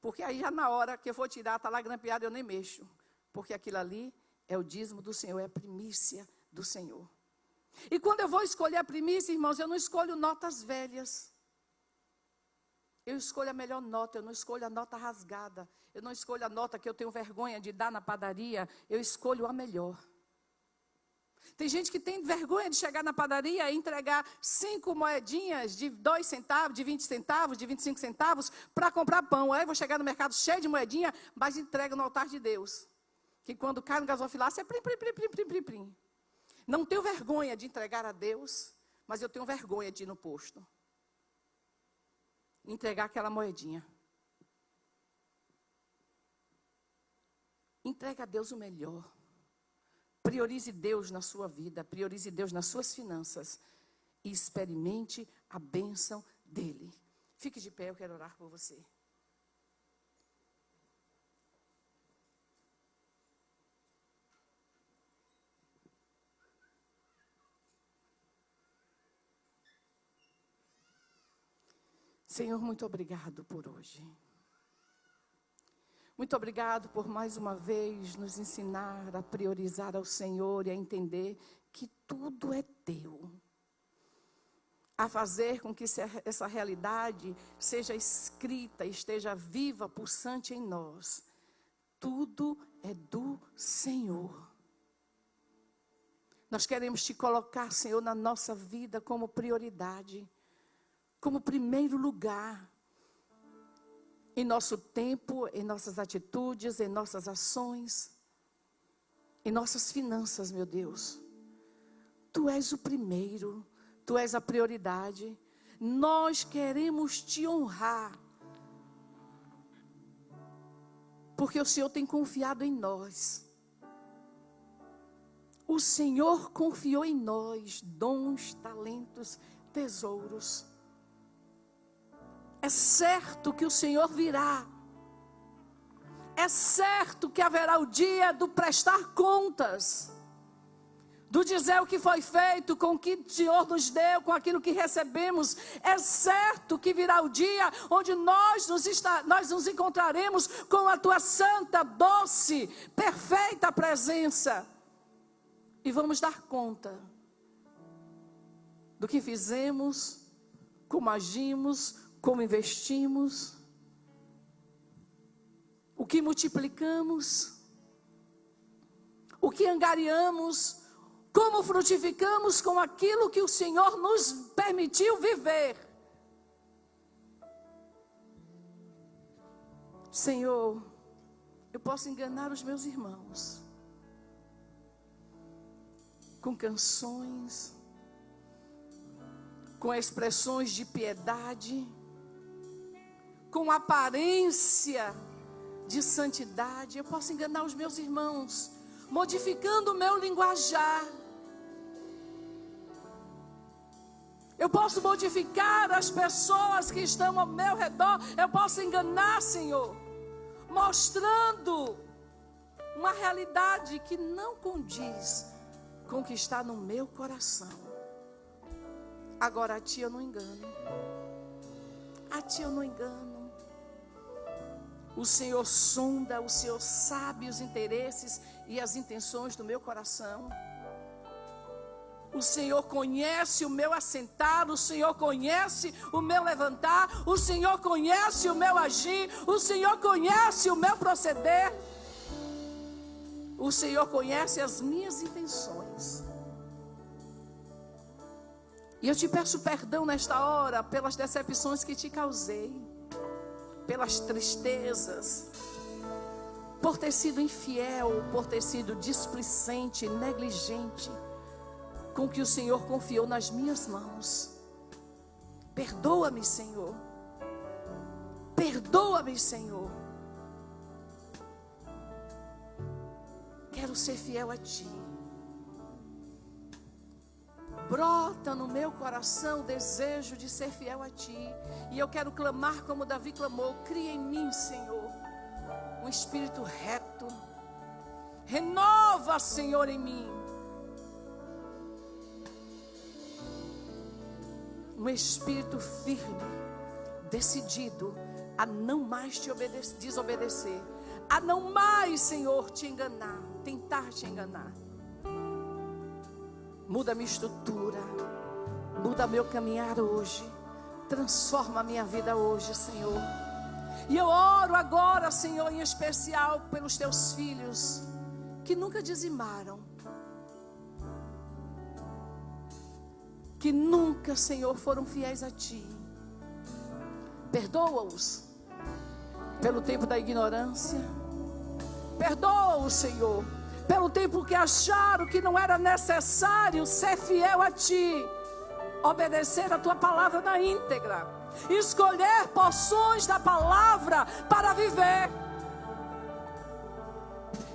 Porque aí já na hora que eu vou tirar, está lá grampeado, eu nem mexo. Porque aquilo ali é o dízimo do Senhor, é a primícia do Senhor. E quando eu vou escolher a primícia, irmãos, eu não escolho notas velhas. Eu escolho a melhor nota, eu não escolho a nota rasgada. Eu não escolho a nota que eu tenho vergonha de dar na padaria, eu escolho a melhor. Tem gente que tem vergonha de chegar na padaria e entregar 5 moedinhas de 2 centavos, de 20 centavos, de 25 centavos para comprar pão. Aí eu vou chegar no mercado cheio de moedinha, mas entrega no altar de Deus. Que quando cai no gasofilácio é plim, plim, plim, plim, plim, plim, plim. Não tenho vergonha de entregar a Deus, mas eu tenho vergonha de ir no posto. Entregar aquela moedinha. Entrega a Deus o melhor. Priorize Deus na sua vida, priorize Deus nas suas finanças e experimente a bênção dele. Fique de pé, eu quero orar por você. Senhor, muito obrigado por hoje. Muito obrigado por mais uma vez nos ensinar a priorizar ao Senhor e a entender que tudo é teu. A fazer com que essa realidade seja escrita, esteja viva, pulsante em nós. Tudo é do Senhor. Nós queremos te colocar, Senhor, na nossa vida como prioridade, como primeiro lugar. Em nosso tempo, em nossas atitudes, em nossas ações, em nossas finanças, meu Deus. Tu és o primeiro, tu és a prioridade. Nós queremos te honrar, porque o Senhor tem confiado em nós. O Senhor confiou em nós dons, talentos, tesouros. É certo que o Senhor virá É certo que haverá o dia do prestar contas, do dizer o que foi feito, com o que o Senhor nos deu, com aquilo que recebemos. É certo que virá o dia onde nós nos encontraremos com a tua santa, doce, perfeita presença. E vamos dar conta do que fizemos, como agimos, como investimos, o que multiplicamos, o que angariamos, como frutificamos com aquilo que o Senhor nos permitiu viver. Senhor, eu posso enganar os meus irmãos com canções, com expressões de piedade, com aparência de santidade. Eu posso enganar os meus irmãos, modificando o meu linguajar. Eu posso modificar as pessoas que estão ao meu redor. Eu posso enganar, Senhor, mostrando uma realidade que não condiz com o que está no meu coração. Agora a Ti eu não engano. A Ti eu não engano. O Senhor sonda, o Senhor sabe os interesses e as intenções do meu coração. O Senhor conhece o meu assentar, o Senhor conhece o meu levantar, o Senhor conhece o meu agir, o Senhor conhece o meu proceder. O Senhor conhece as minhas intenções. E eu te peço perdão nesta hora pelas decepções que te causei, pelas tristezas, por ter sido infiel, por ter sido displicente, negligente com o que o Senhor confiou nas minhas mãos. Perdoa-me, Senhor. Perdoa-me, Senhor. Quero ser fiel a Ti. Brota no meu coração o desejo de ser fiel a Ti. E eu quero clamar como Davi clamou: cria em mim, Senhor, um espírito reto. Renova, Senhor, em mim um espírito firme, decidido a não mais te desobedecer, a não mais, Senhor, te enganar, tentar te enganar. Muda minha estrutura, muda meu caminhar hoje, transforma a minha vida hoje, Senhor. E eu oro agora, Senhor, em especial pelos teus filhos que nunca dizimaram, que nunca, Senhor, foram fiéis a Ti. Perdoa-os pelo tempo da ignorância. Perdoa-os, Senhor, pelo tempo que acharam que não era necessário ser fiel a Ti, obedecer a Tua palavra na íntegra, escolher porções da palavra para viver,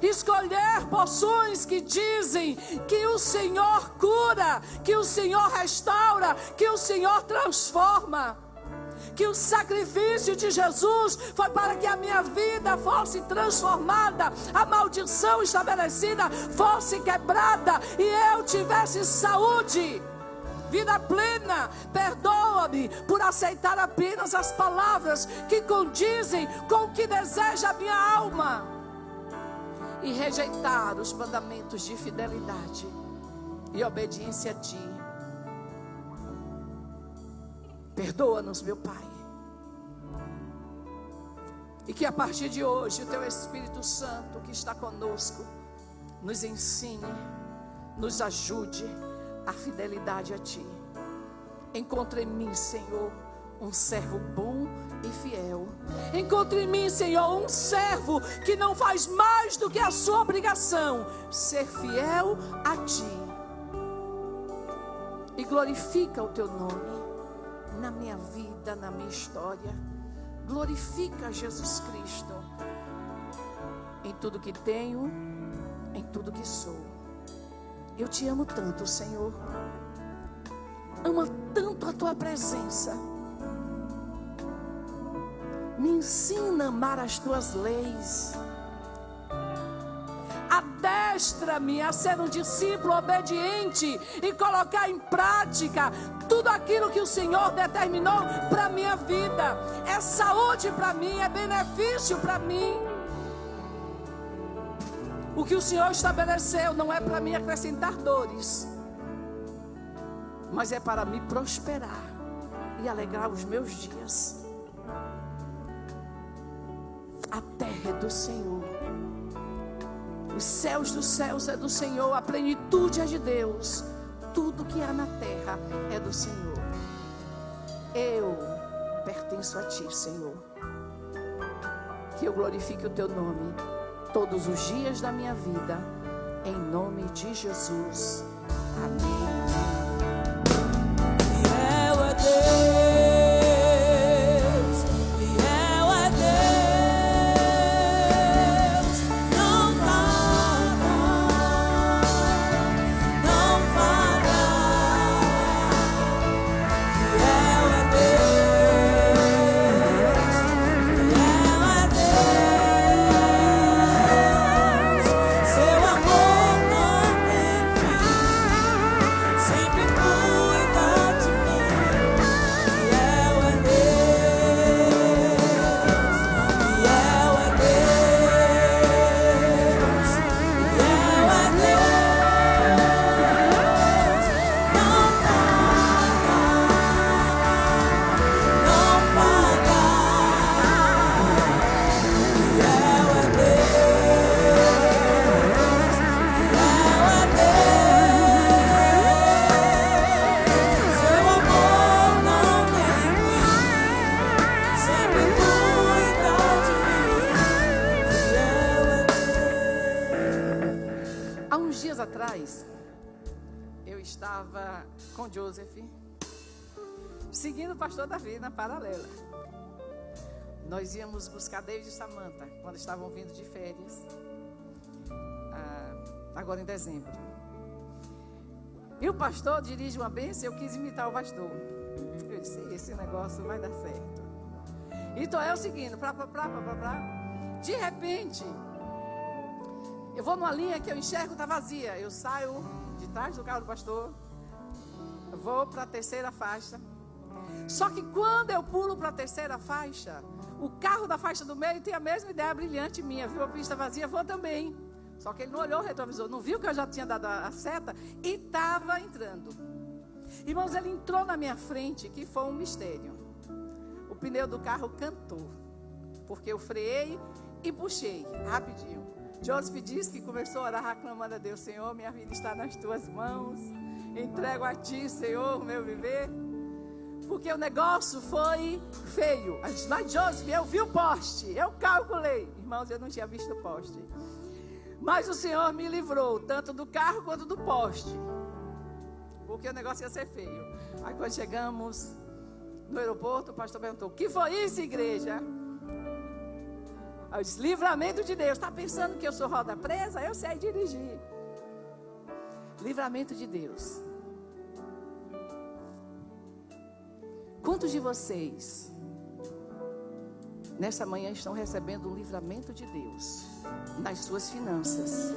escolher porções que dizem que o Senhor cura, que o Senhor restaura, que o Senhor transforma, que o sacrifício de Jesus foi para que a minha vida fosse transformada, a maldição estabelecida fosse quebrada e eu tivesse saúde, vida plena. Perdoa-me por aceitar apenas as palavras que condizem com o que deseja a minha alma e rejeitar os mandamentos de fidelidade e obediência a Ti. Perdoa-nos, meu Pai, e que a partir de hoje o Teu Espírito Santo que está conosco nos ensine, nos ajude a fidelidade a Ti. Encontre em mim, Senhor, um servo bom e fiel. Encontre em mim, Senhor, um servo que não faz mais do que a sua obrigação, ser fiel a Ti. E glorifica o Teu nome na minha vida, na minha história. Glorifica Jesus Cristo em tudo que tenho, em tudo que sou. Eu Te amo tanto, Senhor. Amo tanto a Tua presença. Me ensina a amar as tuas leis. Adestra-me a ser um discípulo obediente e colocar em prática tudo aquilo que o Senhor determinou para a minha vida. É saúde para mim, é benefício para mim. O que o Senhor estabeleceu não é para me acrescentar dores, mas é para me prosperar e alegrar os meus dias. A terra é do Senhor. Os céus dos céus é do Senhor. A plenitude é de Deus. Tudo que há na terra é do Senhor. Eu pertenço a Ti, Senhor. Que eu glorifique o Teu nome todos os dias da minha vida. Em nome de Jesus. Amém. Fiel é Deus. Estava com Joseph, seguindo o pastor Davi na paralela. Nós íamos buscar David e Samantha quando estavam vindo de férias, agora em dezembro. E o pastor dirige uma bênção. Eu quis imitar o pastor. Eu disse: esse negócio vai dar certo. Então é o seguinte: de repente, eu vou numa linha que eu enxergo está vazia. Eu saio de trás do carro do pastor, vou para a terceira faixa. Só que quando eu pulo para a terceira faixa, o carro da faixa do meio tem a mesma ideia brilhante minha. Viu a pista vazia, vou também. Só que ele não olhou o retrovisor, não viu que eu já tinha dado a seta e estava entrando. Irmãos, ele entrou na minha frente, que foi um mistério. O pneu do carro cantou, porque eu freiei e puxei rapidinho. Joseph disse que começou a orar reclamando a Deus: Senhor, minha vida está nas tuas mãos, entrego a ti, Senhor, o meu viver. Porque o negócio foi feio. Mas Joseph, eu vi o poste, eu calculei. Irmãos, eu não tinha visto o poste, mas o Senhor me livrou, tanto do carro quanto do poste, porque o negócio ia ser feio. Aí quando chegamos no aeroporto, o pastor perguntou: o que foi isso, igreja? Eu disse: livramento de Deus. Está pensando que eu sou roda presa? Eu sei dirigir. Livramento de Deus. Quantos de vocês nessa manhã estão recebendo um livramento de Deus nas suas finanças,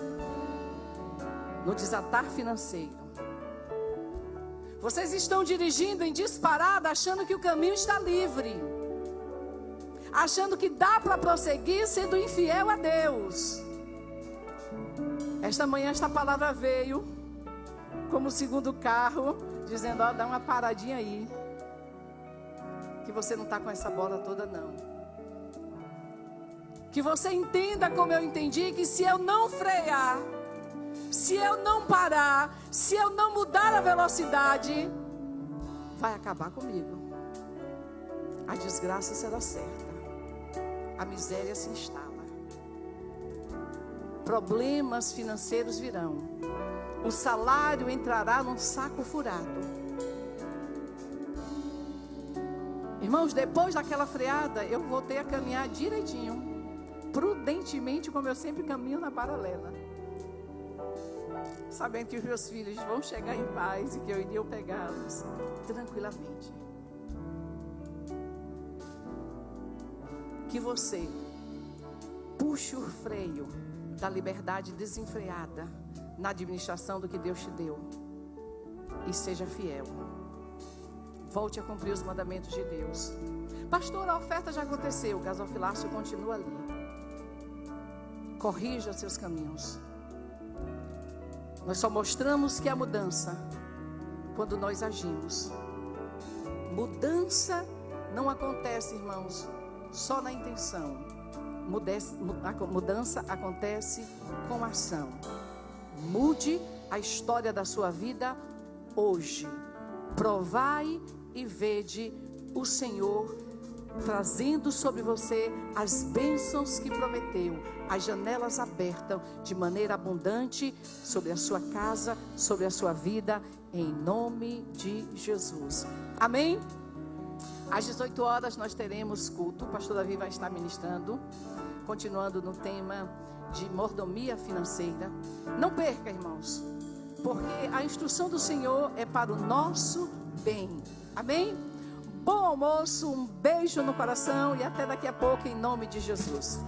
no desatar financeiro? Vocês estão dirigindo em disparada, achando que o caminho está livre, achando que dá para prosseguir sendo infiel a Deus. Esta manhã esta palavra veio como segundo carro, dizendo: ó, dá uma paradinha aí, que você não está com essa bola toda não. Que você entenda como eu entendi, que se eu não frear, se eu não parar, se eu não mudar a velocidade, vai acabar comigo. A desgraça será certa, a miséria se instala, problemas financeiros virão, o salário entrará num saco furado. Irmãos, depois daquela freada, eu voltei a caminhar direitinho, prudentemente, como eu sempre caminho na paralela, sabendo que os meus filhos vão chegar em paz e que eu iria pegá-los tranquilamente. que você puxe o freio da liberdade desenfreada na administração do que Deus te deu e seja fiel. Volte a cumprir os mandamentos de Deus. Pastor, a oferta já aconteceu, o gasofilácio continua ali. Corrija seus caminhos. Nós só mostramos que há mudança quando nós agimos. Mudança não acontece, irmãos, só na intenção. Mudança acontece com ação. Mude a história da sua vida hoje. Provai e vede o Senhor trazendo sobre você as bênçãos que prometeu, as janelas abertas de maneira abundante sobre a sua casa, sobre a sua vida, em nome de Jesus. Amém? Às 18 horas nós teremos culto. O pastor Davi vai estar ministrando, continuando no tema de mordomia financeira. Não perca, irmãos, porque a instrução do Senhor é para o nosso bem. Amém? Bom almoço, um beijo no coração e até daqui a pouco, em nome de Jesus.